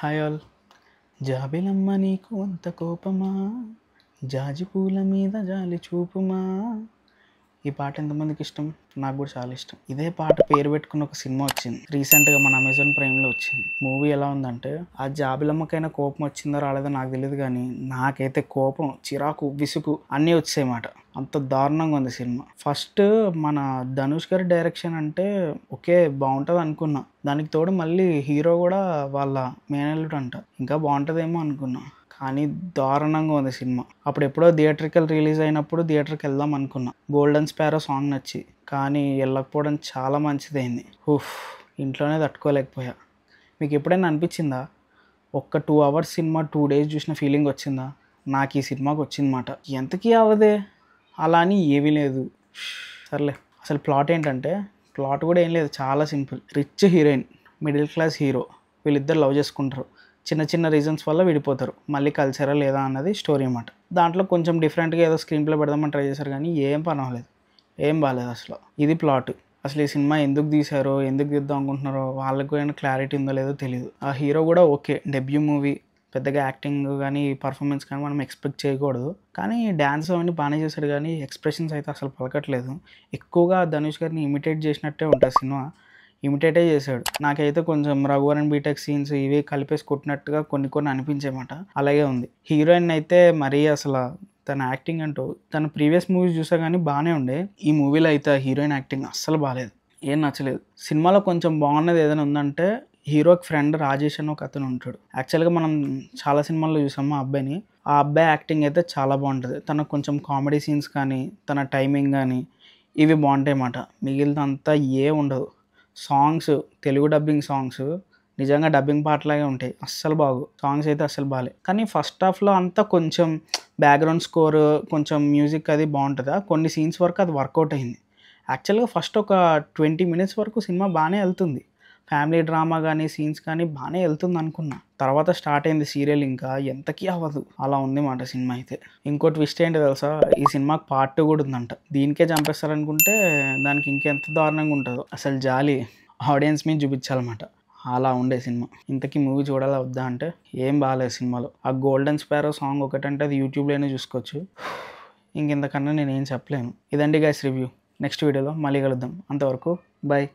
Hi all. జాబిలమ్మ నీకు అంత కోపమా, జాజి పూల మీద జాలి చూపుమా. ఈ పాట ఎంతమందికి ఇష్టం? నాకు కూడా చాలా ఇష్టం. ఇదే పాట పేరు పెట్టుకున్న ఒక సినిమా వచ్చింది రీసెంట్గా, మన అమెజాన్ ప్రైమ్లో వచ్చింది. మూవీ ఎలా ఉందంటే, ఆ జాబిలమ్మకైనా కోపం వచ్చిందో రాలేదో నాకు తెలియదు, కానీ నాకైతే కోపం, చిరాకు, విసుగు అన్నీ వచ్చాయన్నమాట. అంత దారుణంగా ఉంది సినిమా. ఫస్ట్ మన ధనుష్ గారి డైరెక్షన్ అంటే ఓకే, బాగుంటుంది అనుకున్నా. దానికి తోడు మళ్ళీ హీరో కూడా వాళ్ళ మేనల్లుడు అంట, ఇంకా బాగుంటుందేమో అనుకున్నా. కానీ దారుణంగా ఉంది సినిమా. అప్పుడు ఎప్పుడో థియేటర్కి రిలీజ్ అయినప్పుడు థియేటర్కి వెళ్దాం అనుకున్నా, గోల్డెన్ స్పారో సాంగ్ నచ్చి. కానీ వెళ్ళకపోవడం చాలా మంచిదైంది. ఇంట్లోనే తట్టుకోలేకపోయా. మీకు ఎప్పుడైనా అనిపించిందా, ఒక్క 2 అవర్స్ సినిమా 2 డేస్ చూసిన ఫీలింగ్ వచ్చిందా? నాకు ఈ సినిమాకి వచ్చిందన్నమాట. ఎంతకీ అవదే, అలా అని ఏమీ లేదు. సర్లే, అసలు ప్లాట్ ఏంటంటే, ప్లాట్ కూడా ఏం లేదు, చాలా simple. Rich heroine, middle class hero, వీళ్ళిద్దరు లవ్ చేసుకుంటారు. చిన్న చిన్న రీజన్స్ వల్ల విడిపోతారు. మళ్ళీ కలిసారా లేదా అన్నది స్టోరీ అన్నమాట. దాంట్లో కొంచెం డిఫరెంట్గా ఏదో స్క్రీన్ ప్లే పెడదామని ట్రై చేశారు, కానీ ఏం పని అవ్వలేదు, ఏం బాగాలేదు అసలు. ఇది ప్లాట్. అసలు ఈ సినిమా ఎందుకు తీశారో, ఎందుకు తీద్దాం అనుకుంటున్నారో వాళ్ళకు ఏమైనా క్లారిటీ ఉందో లేదో తెలియదు. ఆ హీరో కూడా ఓకే, డెబ్యూ మూవీ, పెద్దగా యాక్టింగ్ కానీ పర్ఫార్మెన్స్ కానీ మనం ఎక్స్పెక్ట్ చేయకూడదు. కానీ డ్యాన్స్ అవన్నీ బాగానే చేశాడు, కానీ ఎక్స్ప్రెషన్స్ అయితే అసలు పలకట్లేదు. ఎక్కువగా ధనుష్ గారిని ఇమిటేట్ చేసినట్టే ఉంటుంది సినిమా. ఇమిటేటే చేశాడు. నాకైతే కొంచెం రఘువరన్ బీటెక్ సీన్స్ ఇవి కలిపేసి కొట్టినట్టుగా కొన్ని కొన్ని అనిపించేమాట. అలాగే ఉంది. హీరోయిన్ అయితే మరీ అసలు తన యాక్టింగ్ అంటూ, తన ప్రీవియస్ మూవీస్ చూసా కానీ బాగానే ఉండే. ఈ మూవీలో అయితే హీరోయిన్ యాక్టింగ్ అస్సలు బాగాలేదు, ఏం నచ్చలేదు. సినిమాలో కొంచెం బాగున్నది ఏదైనా ఉందంటే, హీరోకి ఫ్రెండ్ రాజేష్ అని ఒక అతను ఉంటాడు. యాక్చువల్గా మనం చాలా సినిమాల్లో చూసాము ఆ అబ్బాయిని. ఆ అబ్బాయి యాక్టింగ్ అయితే చాలా బాగుంటుంది. తనకు కొంచెం కామెడీ సీన్స్ కానీ, తన టైమింగ్ కానీ ఇవి బాగుంటాయి అన్నమాట. మిగిలినంతా ఏ ఉండదు. సాంగ్స్, తెలుగు డబ్బింగ్ సాంగ్స్ నిజంగా డబ్బింగ్ పాటలాగే ఉంటాయి, అస్సలు బాగు. సాంగ్స్ అయితే అస్సలు బాగాలే. కానీ ఫస్ట్ హాఫ్లో అంతా కొంచెం బ్యాక్గ్రౌండ్ స్కోర్, కొంచెం మ్యూజిక్ అది బాగుంటుందా, కొన్ని సీన్స్ వరకు అది వర్కౌట్ అయింది. యాక్చువల్గా ఫస్ట్ ఒక 20 మినిట్స్ వరకు సినిమా బాగానే వెళ్తుంది. ఫ్యామిలీ డ్రామా కానీ సీన్స్ కానీ బాగానే వెళ్తుంది అనుకున్నా. తర్వాత స్టార్ట్ అయింది సీరియల్, ఇంకా ఎంతకీ అవ్వదు, అలా ఉంది మాట సినిమా అయితే. ఇంకో ట్విస్ట్ ఏంటి తెలుసా, ఈ సినిమాకి పార్ట్ 2 కూడా ఉందంట. దీనికే చంపేస్తారనుకుంటే దానికి ఇంకెంత దారుణంగా ఉంటుందో. అసలు జాలి ఆడియన్స్ మీద చూపించాలన్నమాట, అలా ఉండే సినిమా. ఇంతకీ మూవీ చూడాలా వద్దా అంటే, ఏం బాగాలేదు సినిమాలో. ఆ గోల్డెన్ స్పారో సాంగ్ ఒకటంటే అది యూట్యూబ్లోనే చూసుకోవచ్చు. ఇంకెంతకన్నా నేనేం చెప్పలేను. ఇదండి గైస్ రివ్యూ. నెక్స్ట్ వీడియోలో మళ్ళీ కలుద్దాం. అంతవరకు బాయ్.